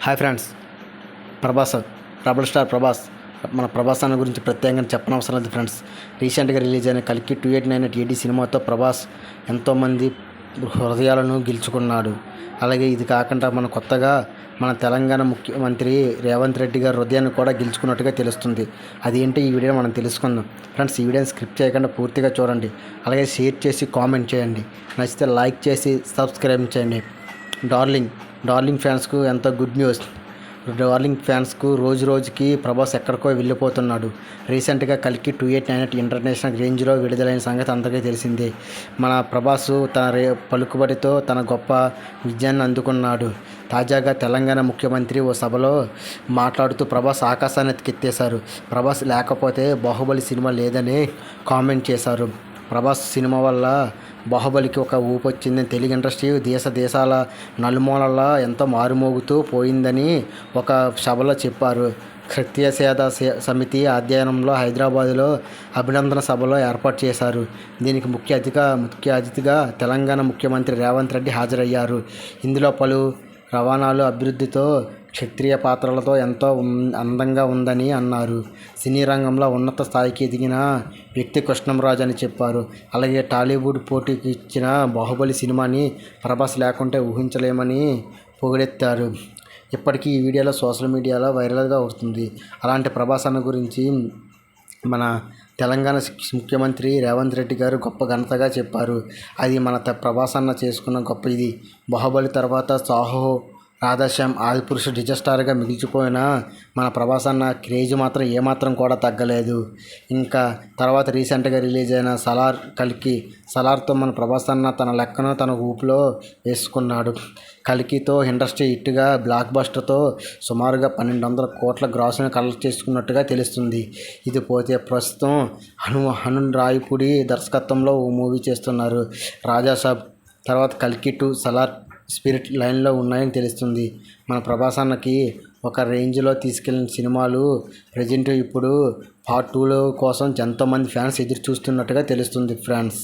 Hi friends, Prabhas rebel star Prabhas మన ప్రభాస్ అన్న గురించి ప్రత్యేకంగా చెప్పనవసరం లేదు ఫ్రెండ్స్. రీసెంట్గా రిలీజ్ అయిన కల్కి 2898 సినిమాతో ప్రభాస్ ఎంతోమంది హృదయాలను గెలుచుకున్నాడు. అలాగే ఇది కాకుండా కొత్తగా మన తెలంగాణ ముఖ్యమంత్రి రేవంత్ రెడ్డి గారి హృదయాన్ని కూడా గెలుచుకున్నట్టుగా తెలుస్తుంది. అదేంటో ఈ వీడియో మనం తెలుసుకుందాం ఫ్రెండ్స్. ఈ వీడియోని స్క్రిప్ట్ చేయకుండా పూర్తిగా చూడండి. అలాగే షేర్ చేసి కామెంట్ చేయండి. నచ్చితే లైక్ చేసి సబ్స్క్రైబ్ చేయండి. డార్లింగ్ ఫ్యాన్స్కు ఎంతో గుడ్ న్యూస్. డార్లింగ్ ఫ్యాన్స్కు రోజు రోజుకి ప్రభాస్ ఎక్కడికో వెళ్ళిపోతున్నాడు. రీసెంట్గా కల్కి 2898 ఇంటర్నేషనల్ రేంజ్లో విడుదలైన సంగతి అందరికీ తెలిసిందే. మన ప్రభాస్ తన పలుకుబడితో తన గొప్ప విజయాన్ని అందుకున్నాడు. తాజాగా తెలంగాణ ముఖ్యమంత్రి ఓ సభలో మాట్లాడుతూ ప్రభాస్ ఆకాశాన్ని ఎత్తికెత్తేశారు. ప్రభాస్ లేకపోతే బాహుబలి సినిమా లేదని కామెంట్ చేశారు. ప్రభాస్ సినిమా వల్ల బాహుబలికి ఒక ఊపు వచ్చిందని, తెలుగు ఇండస్ట్రీ దేశాల నలుమూలలా ఎంతో మారుమోగుతూ పోయిందని ఒక సభలో చెప్పారు. క్షత్రియసేద సమితి అధ్యయనంలో హైదరాబాదులో అభినందన సభలో ఏర్పాటు చేశారు. దీనికి ముఖ్య అతిథిగా తెలంగాణ ముఖ్యమంత్రి రేవంత్ రెడ్డి హాజరయ్యారు. ఇందులో పలు రవాణాలు అభివృద్ధితో క్షత్రియ పాత్రలతో ఎంతో అందంగా ఉందని అన్నారు. సినీ రంగంలో ఉన్నత స్థాయికి ఎదిగిన వ్యక్తి కృష్ణంరాజు అని చెప్పారు. అలాగే టాలీవుడ్ పోటీకి ఇచ్చిన బాహుబలి సినిమాని ప్రభాస్ లేకుంటే ఊహించలేమని పొగిడెత్తారు. ఇప్పటికీ ఈ వీడియోలో సోషల్ మీడియాలో వైరల్గా అవుతుంది. అలాంటి ప్రభాస్ అన్న గురించి మన తెలంగాణ ముఖ్యమంత్రి రేవంత్ రెడ్డి గారు గొప్ప ఘనతగా చెప్పారు. అది మన ప్రభాస్ అన్న చేసుకున్న గొప్ప ఇది. బాహుబలి తర్వాత సాహో, రాధశ్యామ్, ఆదిపురుషు డిజాస్టర్గా మిగిల్చిపోయిన మన ప్రభాస్ అన్న క్రేజ్ మాత్రం ఏమాత్రం కూడా తగ్గలేదు. ఇంకా తర్వాత రీసెంట్గా రిలీజ్ అయిన సలార్తో మన ప్రభాస్ అన్న తన లెక్కను తన ఊపులో వేసుకున్నాడు. కల్కితో ఇండస్ట్రీ హిట్గా బ్లాక్ బస్టర్తో సుమారుగా 1200 కోట్ల గ్రాస్ను కలెక్ట్ చేసుకున్నట్టుగా తెలుస్తుంది. ఇది పోతే ప్రస్తుతం హను రాయపూడి దర్శకత్వంలో ఓ మూవీ చేస్తున్నారు. రాజాసాబ్ తర్వాత కల్కి 2 సలార్ స్పిరిట్ లైన్లో ఉన్నాయని తెలుస్తుంది. మన ప్రభాస్ అన్నకి ఒక రేంజ్లో తీసుకెళ్లిన సినిమాలు ప్రజెంట్ ఇప్పుడు పార్ట్ 2 కోసం ఎంతోమంది ఫ్యాన్స్ ఎదురు చూస్తున్నట్టుగా తెలుస్తుంది ఫ్రెండ్స్.